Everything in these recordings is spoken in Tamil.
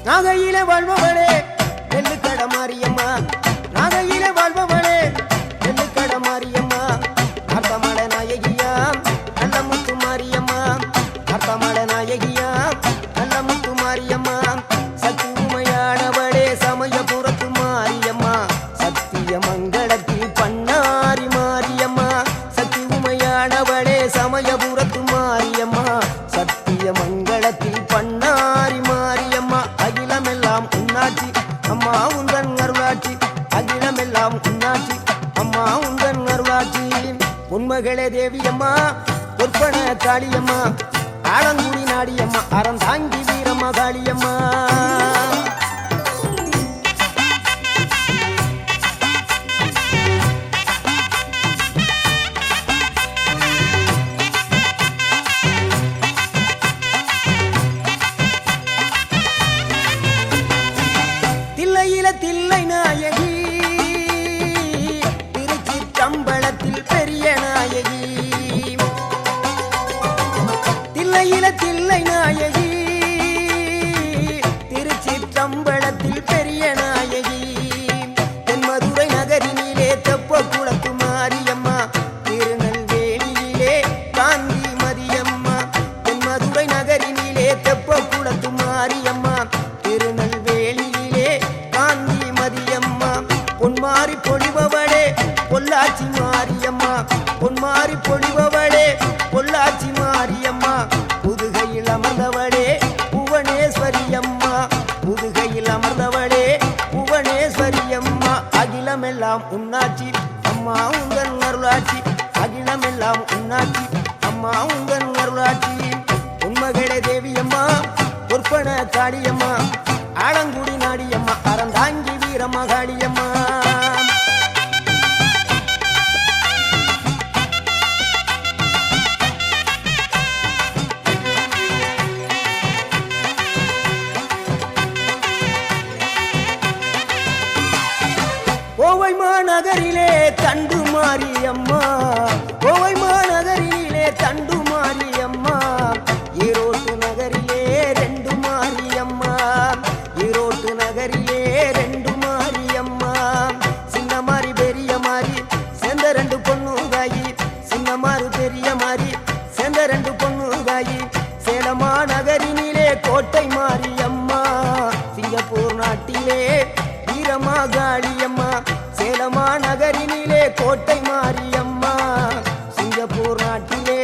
நாகையிலே வாழ்பவளே நெல்லுக்கட மாரியம்மா நாகையிலே வாழ்பவளே நெல்லுக்கட மாரியம்மா அர்த்தமட நாயகியா நல்ல முத்து மாரியம்மா அர்த்தமட நாயகியா நல்ல முத்து மாரியம்மா சக்தி உமையானவளே சமயபுரத்து மாரியம்மா சத்திய மங்களத்தில் பண்ணாரி மாரியம்மா சக்தி உமையானவளே சமயபுரத்து மாரியம்மா சத்திய மங்களத்தில் பண்ணாரி மாரியம்மா அகிலமெல்லாம் உன்னாட்சி அம்மா உந்தன் அருளாட்சி அகிலமெல்லாம் உன்னாட்சி அம்மா உந்தன் அருளாட்சி உன்மகளே தேவியம்மா பொற்பன காளியம்மா ஆலங்குடி நாடியம்மா அறந்தாங்கி வீரம்மா காளியம்மா தில்லை நாயகி திருச்சிற்றம்பலத்தில் பெரிய நாயகி தில்லை நாயகி திருச்சிற்றம்பலத்தில் பெரிய நாயகி தென்மதுரை நகரினிலே தெப்ப குளத்து மாரியம்மா திருநெல்வேலியிலே காந்தி மதியம்மா தென்மதுரை நகரினிலே தெப்ப குளத்து மாரியம்மா திருநெல்வேலியிலே காந்தி மதியம்மா பொன்மாரி பொழிபவளே பொள்ளாச்சி மாரியம்மா பொன்மாரி பொழிபவளே பொள்ளாச்சி மாரியம்மா புதுகையில் அமர்ந்தவளே புவனேஸ்வரியம்மா புதுகையில் அமர்ந்தவளே புவனேஸ்வரியம்மா அகிலமெல்லாம் உன்னாட்சி அம்மா உந்தன் அருளாட்சி அகிலமெல்லாம் உன்னாட்சி அம்மா உந்தன் அருளாட்சி உன்மகளே தேவியம்மா பொற்பன காளியம்மா ஆலங்குடி நாடியம்மா அறந்தாங்கி வீரம்மா காளியம்மா கோவை மாநகரிலே தண்டு மாரியம்மா கோவை மாநகரிலே தண்டு மாரியம்மா ஈரோட்டு நகரிலே ரெண்டு மாரியம்மா ஈரோட்டு நகரிலே ரெண்டு மாரியம்மா சின்ன மாறி பெரிய மாறி சேர்ந்த ரெண்டு பொண்ணுகாயி சின்ன மாறு பெரிய மாறி சேர்ந்த ரெண்டு பொண்ணுகாயி சேலமா நகரினிலே கோட்டை மாரியம்மா சிங்கப்பூர் நாட்டிலே வீரமா காளியம்மா சேலமா நகரினிலே கோட்டை மாரியம்மா சிங்கப்பூர் நாட்டிலே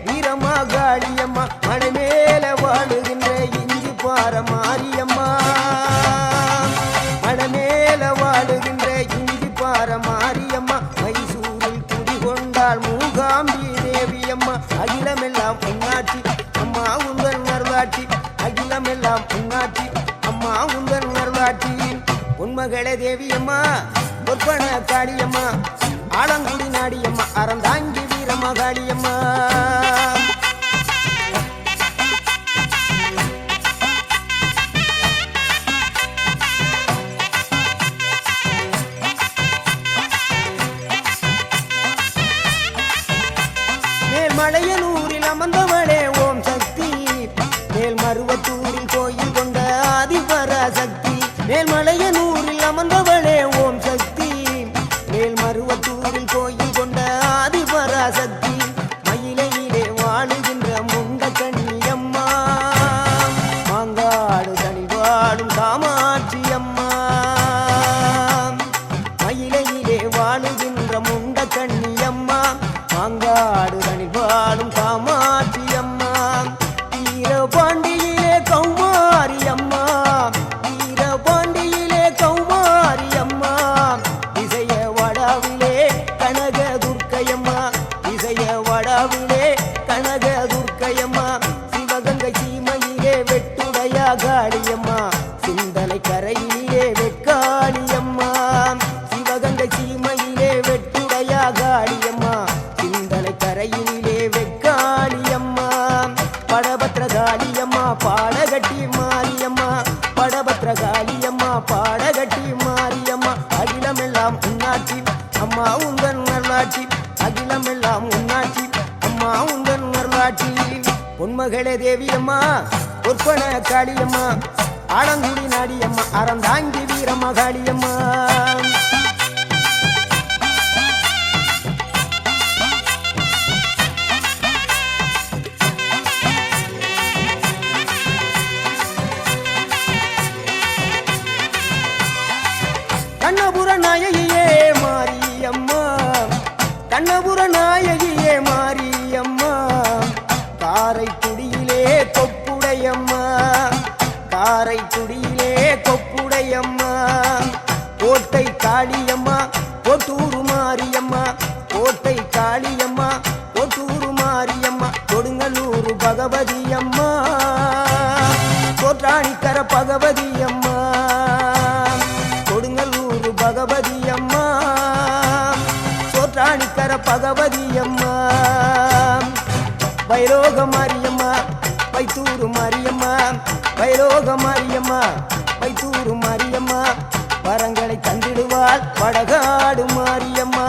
வீரமா காளியம்மா மலை மேல வாழுகின்ற இஞ்சி பார மாரியம்மா மலை மேல வாழுகின்ற இஞ்சி பார மாரியம்மா மைசூரில் குடிகொண்டாள் மூகாம்பி தேவியம்மா அகிலமெல்லாம் உன்னாட்சி அம்மா உந்தன் அருளாட்சி அகிலமெல்லாம் உன்னாட்சி அம்மா உந்தன் அருளாட்சி உன்மகளே தேவியம்மா பொற்பன காளியம்மா ஆலங்குடி நாடியம்மா அறந்தாங்கி வீரம்மா காளியம்மா மேல்மலையனூரில் அமர்ந்தவளே ஓம் சக்தி மேல்மருவத்தூரில் கோயில் கொண்ட ஆதிபராசக்தி மேல்மலையனூரில் அமர்ந்தவளே ஓம் சக்தி மேல்மருவத்தூரில் கோயில் கொண்ட ஆதிபராசக்தி மயிலையிலே வாழுகின்ற முண்ட கண்ணியம்மா மாங்காடு தனி வாழும் காமாட்சி அம்மா மயிலையிலே வாழுகின்ற முண்ட கண்ணியம்மா மாங்காடு தனி வாழும் காமாட்சி அம்மா வீரபாண்டியிலே கௌமாரி அம்மா வீரபாண்டியிலே கௌமாரி அம்மா இசைய வடாவிலே கனக துர்க்கையம்மா இசைய வடாவிலே கனக துர்க்கையம்மா சிவகங்கை சீமையிலே வெட்டுடையா காளியம்மா சிந்தனை கரையிலே வெக்காளியம்மா சிவகங்கை சீமையிலே வெட்டுடையா காளியம்மா சிந்தனை கரையிலே வெக்காளியம்மா படபத்ரகாளியம்மா பாடகட்டி மாரியம்மா படபத்ரகாளியம்மா பாடகட்டி மாரியம்மா அகிலமெல்லாம் உன்னாட்சி அம்மா உந்தன் அருளாட்சி அகிலமெல்லாம் உன்னாட்சி அம்மா உந்தன் அருளாட்சி உன்மகளே தேவியம்மா பொற்பன காளியம்மா ஆலங்குடி நாடியம்மா அறந்தாங்கி வீரமகாளியம்மா கண்ணபுர நாயகியே மாரியம்மா கண்ணபுர நாயகியே மாரியம்மா காரைக்குடியிலே கொப்புடையம்மா காரைக்குடியிலே கொப்புடையம்மா கோட்டை காளியம்மா கொட்டூரு மாரியம்மா கோட்டை காளியம்மா கொட்டூரு மாரியம்மா கொடுங்கல்லூர் பகவதியம்மா கோற்றாணிக்கர பகவதியம்மா கொடுங்கல்லூர் பகவதியம்மா சோற்றாணிக்கர பகவதியம்மா வைரோக மாரியம்மா வைத்தூரு மாரியம்மா வைரோக மாரியம்மா வைத்தூரு மாரியம்மா வரங்களை தந்திடுவாள் படகாடு மாரியம்மா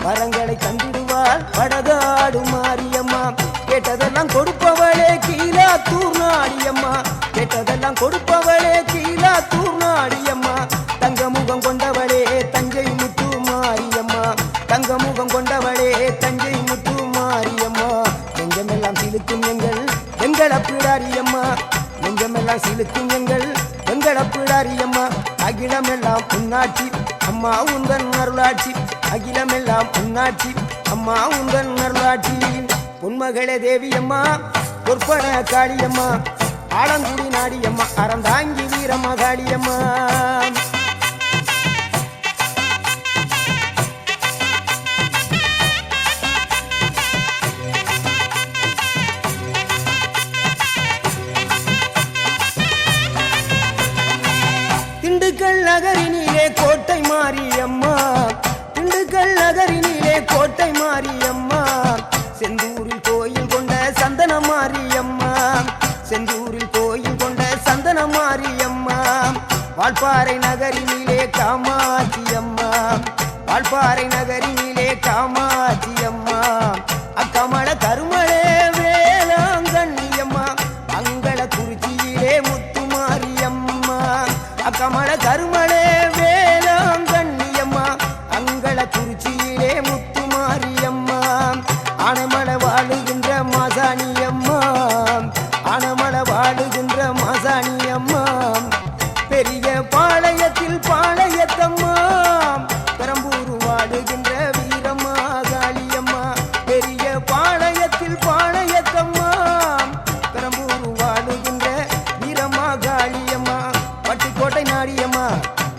வரங்களை தந்திடுவாள் படகாடு மாரியம்மா கேட்டதெல்லாம் கொடுப்பவளே கீழாத்தூர் நாடியம்மா கேட்டதெல்லாம் கொடுப்பவளே கீழாத்தூர் நாடியம்மா தங்க முகம் கொண்டவளே தஞ்சை முத்து மாரியம்மா தங்க முகம் கொண்டவளே தஞ்சை முத்து மாரியம்மா நெஞ்சமெல்லாம் சிலுக்கும் எங்கள் அப்பிடாரியம்மா நெஞ்சமெல்லாம் சிலுக்கும் எங்கள் அப்பிடாரியம்மா அகிலமெல்லாம் உன்னாட்சி அம்மா உந்தன் அருளாட்சி அகிலமெல்லாம் உன்னாட்சி அம்மா உந்தன் அருளாட்சி பொன்மகளே தேவியம்மா பொற்பன காளியம்மா ஆலங்குடி நாடியம்மா அறந்தாங்கி வீரமகாளியம்மா திண்டுக்கல் நகரினிலே கோட்டை மாரியம்மா திண்டுக்கல் நகரினிலே கோட்டை மாரியம்மா செந்தூரில் கோயில் கொண்ட சந்தன மாரியம்மா செந்தூரில் கோயில் கொண்ட சந்தன மாரியம்மா வால்பாறை நகரினிலே காமாட்சியம்மா வால்பாறை நகரினிலே காமாட்சியம்மா அக்கமல கருமளே வேளாங்கண்ணியம்மா அங்கள குறிச்சியிலே முத்து மாரியம்மா அக்கமல கருமளே வேளாங்கண்ணியம்மா அங்கள குறிச்சியிலே முத்து மாரியம்மா ஆனைமலை வாழுகின்ற மாசாணியம்மா ஆனைமலை வாழுகின்ற மாசாணியம்மா பெரிய பாளையத்தில் பாளையத்தம்மா பெரம்பூர் வாழுகின்ற வீரம்மா காளியம்மா பெரிய பாளையத்தில் பாளையத்தம்மா பெரம்பூர் வாழுகின்ற வீரம்மா காளியம்மா பட்டுக்கோட்டை நாடியம்மா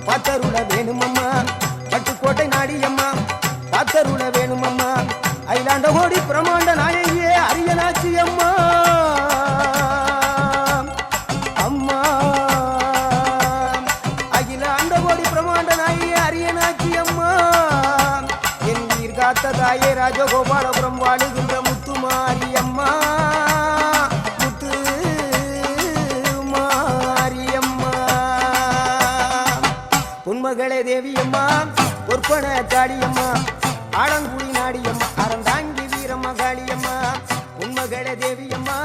பாத்தருள வேணுமம்மா பட்டுக்கோட்டை நாடியம்மா பாத்தருள வேணுமம்மா அயிலாண்ட கோடி பிரமாண்ட நாயகியே அரியனாச்சி அம்மா அம்மா அகிலாண்ட கோடி பிரமாண்ட நாயகியே அரியனாச்சி அம்மா என் உயிர் காத்த தாயே ராஜகோபாலபுரம் வாழுகின்ற முத்து மாரியம்மா முத்து மாரியம்மா பொன்மகளே தேவியம்மா பொற்பன காளியம்மா ஆலங்குடி நாடியம்மா அறந்தாங்கி வீரமகாளியம்மா பொன்மகளே தேவியம்மா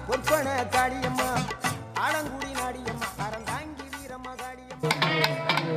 பொற்பன காளியம்மா